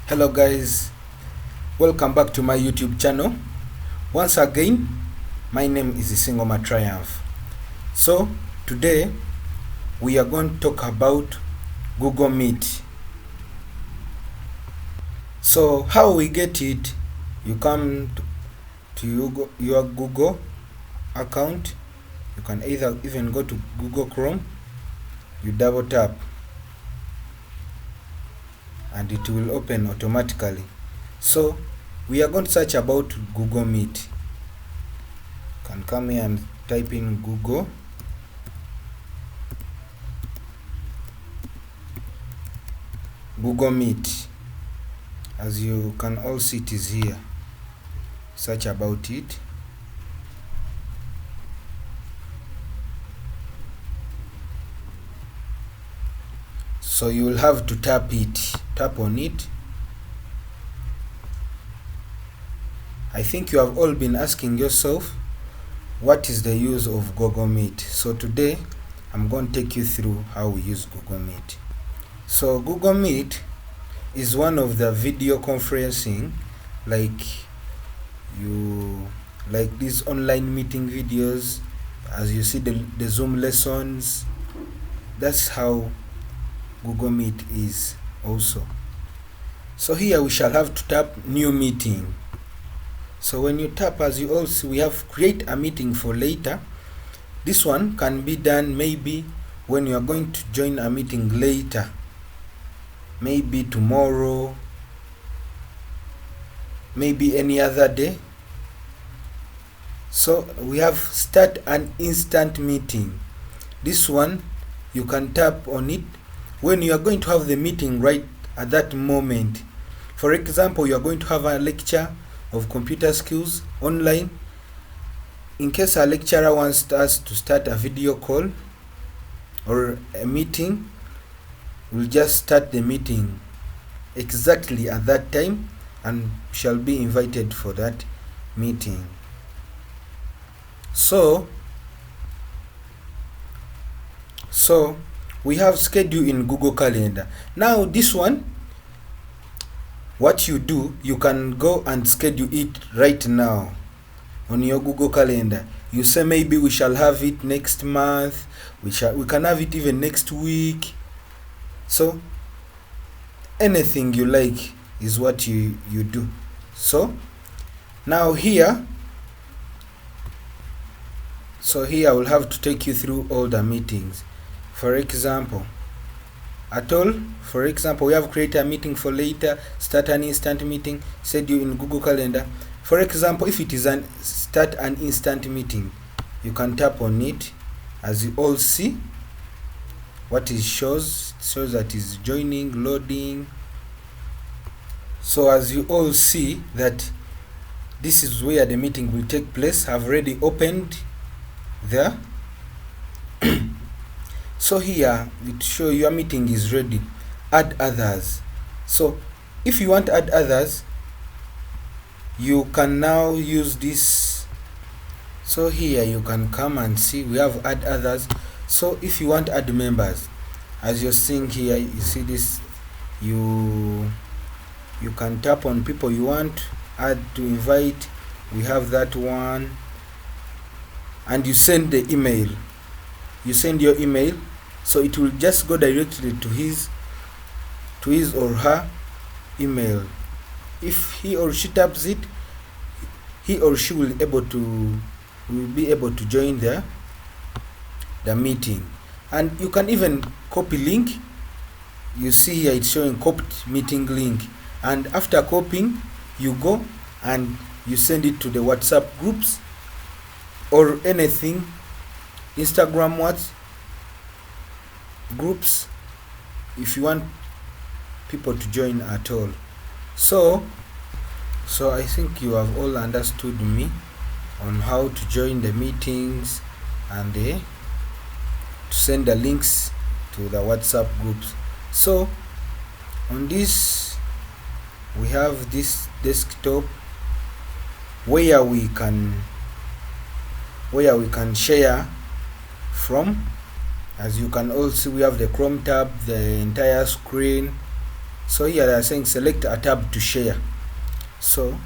Hello guys, welcome back to my YouTube channel. Once again, my name is Isingoma Triumph. So today we are going to talk about Google Meet. So how we get it, you come to your Google account. You can either even go to Google Chrome, you double tap and it will open automatically. So we are going to search about Google Meet. You can come here and type in Google Meet. As you can all see, it is here. Search about it. So you will have to tap on it. I think you have all been asking yourself, what is the use of Google Meet? So today I'm going to take you through how we use Google Meet. So Google Meet is one of the video conferencing, like these online meeting videos, as you see the Zoom lessons. That's how Google Meet is also. So here we shall have to tap new meeting. So when you tap, as you all see, we have create a meeting for later. This one can be done maybe when you are going to join a meeting later, maybe tomorrow, maybe any other day. So we have start an instant meeting. This one you can tap on it when you are going to have the meeting right at that moment. For example, you are going to have a lecture of computer skills online. In case a lecturer wants us to start a video call or a meeting, we'll just start the meeting exactly at that time and shall be invited for that meeting. So we have schedule in Google Calendar. Now this one, what you do, you can go and schedule it right now on your Google Calendar. You say maybe we shall have it next month, we can have it even next week. So anything you like is what you do. So now here I will have to take you through all the meetings. For example, we have created a meeting for later, start an instant meeting, schedule in Google Calendar. For example, if it is start an instant meeting, you can tap on it. As you all see, what it shows that is joining, loading. So as you all see that this is where the meeting will take place. I've already opened there. So here it show your meeting is ready. Add others. So if you want to add others, you can now use this. So here you can come and see we have add others. So if you want to add members, as you're seeing here, you see this, you can tap on people you want add to invite. We have that one, and you send the email. You send your email, so it will just go directly to his or her email. If he or she taps it, he or she will be able to join the meeting. And you can even copy link. You see here it's showing copied meeting link, and after copying, you go and you send it to the WhatsApp groups or anything, Instagram groups, if you want people to join at all. So I think you have all understood me on how to join the meetings and to send the links to the WhatsApp groups. So on this, we have this desktop where we can share from. As you can all see, we have the Chrome tab, the entire screen, So here they are saying select a tab to share. So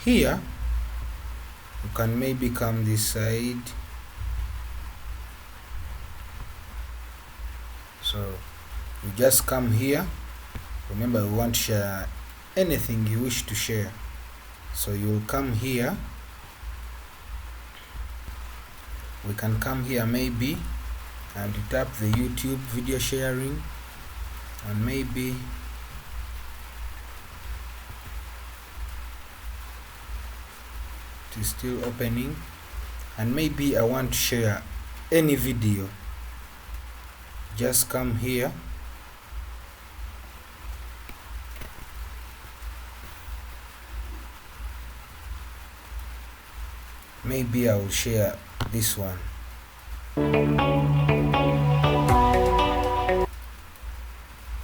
here you can maybe come this side. So you just come here. Remember, we want to share anything you wish to share. So you'll come here. We can come here maybe and tap the YouTube video sharing, and maybe it is still opening, and maybe I want to share any video. Just come here. Maybe I will share this one.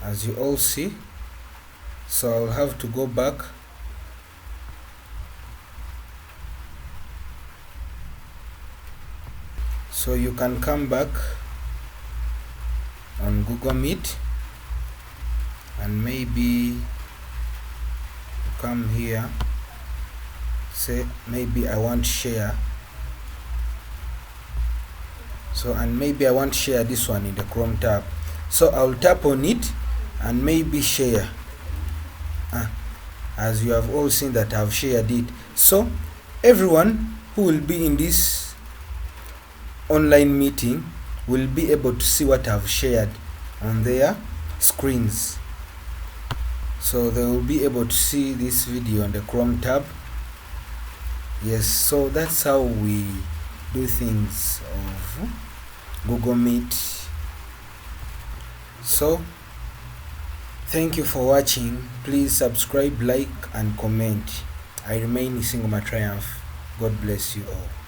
As you all see, so I'll have to go back. So you can come back on Google Meet, and maybe you come here, say maybe I want to share. So, and maybe I want to share this one in the Chrome tab. So I'll tap on it and maybe share. As you have all seen that I've shared it. So everyone who will be in this online meeting will be able to see what I've shared on their screens. So they will be able to see this video on the Chrome tab. Yes, so that's how we do things of Google Meet. So thank you for watching. Please subscribe, like and comment. I remain Isingoma Triumph. God bless you all.